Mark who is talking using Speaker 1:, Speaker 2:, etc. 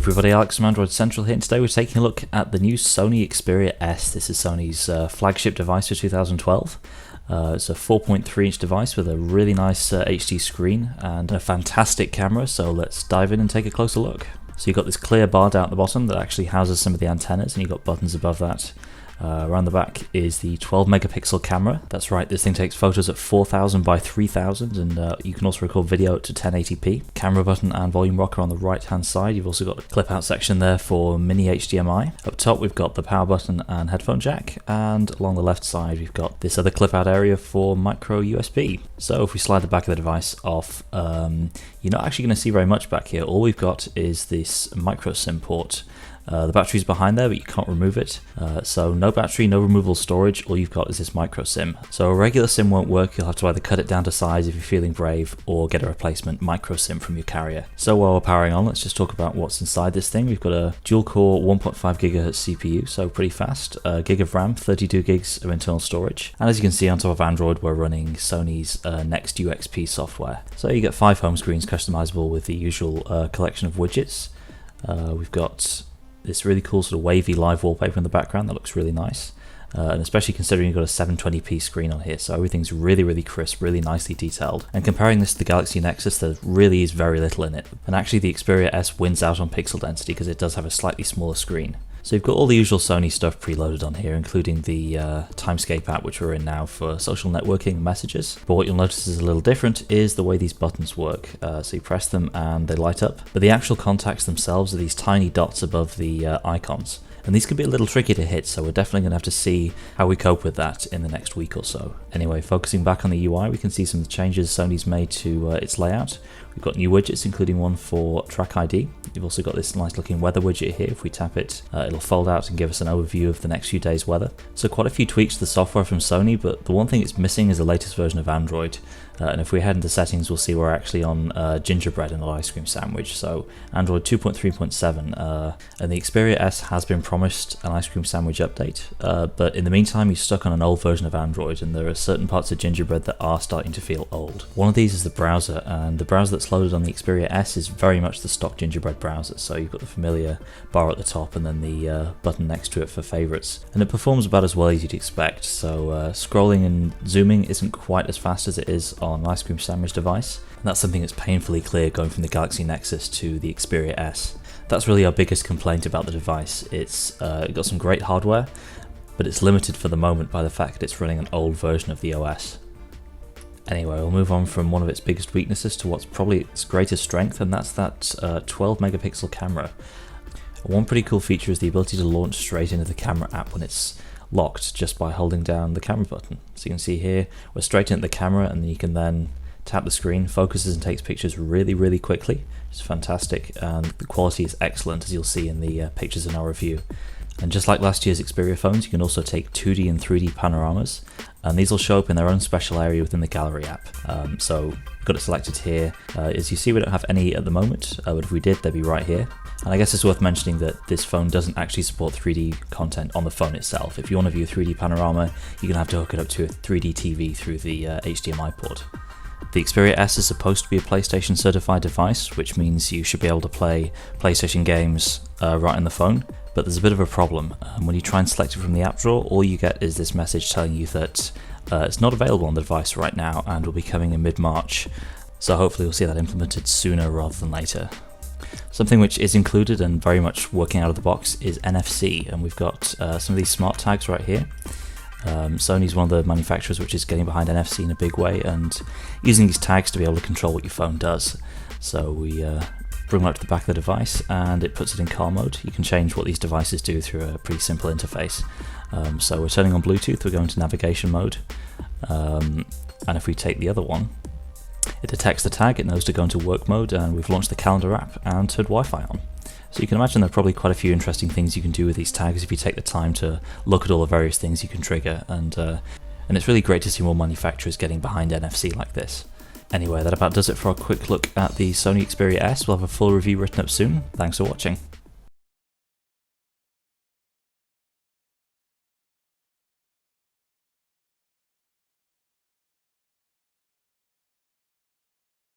Speaker 1: everybody, Alex from Android Central here, and today we're taking a look at the new Sony Xperia S. This is Sony's flagship device for 2012. It's a 4.3-inch device with a really nice HD screen and a fantastic camera, so let's dive in and take a closer look. So you've got this clear bar down at the bottom that actually houses some of the antennas, and you've got buttons above that. Around the back is the 12 megapixel camera. That's right, this thing takes photos at 4000 by 3000, and you can also record video up to 1080p. Camera button and volume rocker on the right hand side. You've also got a clip out section there for mini HDMI. Up top we've got the power button and headphone jack, and along the left side we've got this other clip out area for micro USB. So if we slide the back of the device off, you're not actually going to see very much back here. All we've got is this micro SIM port. The battery's behind there, but you can't remove it. So no battery, no removable storage, all you've got is this micro SIM. So a regular SIM won't work, you'll have to either cut it down to size if you're feeling brave, or get a replacement micro SIM from your carrier. So while we're powering on, let's just talk about what's inside this thing. We've got a dual-core 1.5 GHz CPU, so pretty fast, a gig of RAM, 32 gigs of internal storage. And as you can see on top of Android, we're running Sony's Next UXP software. So you get 5 home screens customizable with the usual collection of widgets. We've got this really cool sort of wavy live wallpaper in the background that looks really nice, and especially considering you've got a 720p screen on here, so everything's really crisp, really nicely detailed. And comparing this to the Galaxy Nexus, there really is very little in it, and actually the Xperia S wins out on pixel density because it does have a slightly smaller screen. So you've got all the usual Sony stuff preloaded on here, including the Timescape app, which we're in now for social networking and messages. But what you'll notice is a little different is the way these buttons work. So you press them and they light up, but the actual contacts themselves are these tiny dots above the icons. And these can be a little tricky to hit, so we're definitely going to have to see how we cope with that in the next week or so. Anyway, focusing back on the UI, we can see some of the changes Sony's made to its layout. We've got new widgets, including one for Track ID. You've also got this nice looking weather widget here. If we tap it, it'll fold out and give us an overview of the next few days' weather. So quite a few tweaks to the software from Sony, but the one thing it's missing is the latest version of Android. And if we head into settings, we'll see we're actually on gingerbread and an ice cream sandwich. So Android 2.3.7, and the Xperia S has been promised an ice cream sandwich update, but in the meantime you're stuck on an old version of Android, and there are certain parts of gingerbread that are starting to feel old. One of these is the browser, and the browser that's loaded on the Xperia S is very much the stock gingerbread browser. So you've got the familiar bar at the top and then the button next to it for favorites, and it performs about as well as you'd expect. So scrolling and zooming isn't quite as fast as it is on an ice cream sandwich device, and that's something that's painfully clear going from the Galaxy Nexus to the Xperia S. That's really our biggest complaint about the device. It's got some great hardware, but it's limited for the moment by the fact that it's running an old version of the OS. Anyway, we'll move on from one of its biggest weaknesses to what's probably its greatest strength, and that's that 12 megapixel camera. One pretty cool feature is the ability to launch straight into the camera app when it's locked just by holding down the camera button. So you can see here, we're straight into the camera, and you can then tap the screen, focuses and takes pictures really quickly. It's fantastic, and the quality is excellent, as you'll see in the pictures in our review. And just like last year's Xperia phones, you can also take 2D and 3D panoramas, and these will show up in their own special area within the gallery app. So I've got it selected here. As you see, we don't have any at the moment, but if we did, they'd be right here. And I guess it's worth mentioning that this phone doesn't actually support 3D content on the phone itself. If you want to view a 3D panorama, you're going to have to hook it up to a 3D TV through the HDMI port. The Xperia S is supposed to be a PlayStation certified device, which means you should be able to play PlayStation games right in the phone. But there's a bit of a problem. When you try and select it from the app drawer, all you get is this message telling you that it's not available on the device right now and will be coming in mid-March. So hopefully we'll see that implemented sooner rather than later. Something which is included and very much working out of the box is NFC, and we've got some of these smart tags right here. Sony's one of the manufacturers which is getting behind NFC in a big way, and using these tags to be able to control what your phone does. So we bring them up to the back of the device and it puts it in car mode. You can change what these devices do through a pretty simple interface. So we're turning on Bluetooth, we're going to navigation mode, and if we take the other one, it detects the tag, it knows to go into work mode, and we've launched the calendar app and turned Wi-Fi on. So you can imagine there are probably quite a few interesting things you can do with these tags if you take the time to look at all the various things you can trigger, and it's really great to see more manufacturers getting behind NFC like this. Anyway, that about does it for our quick look at the Sony Xperia S. We'll have a full review written up soon. Thanks for watching.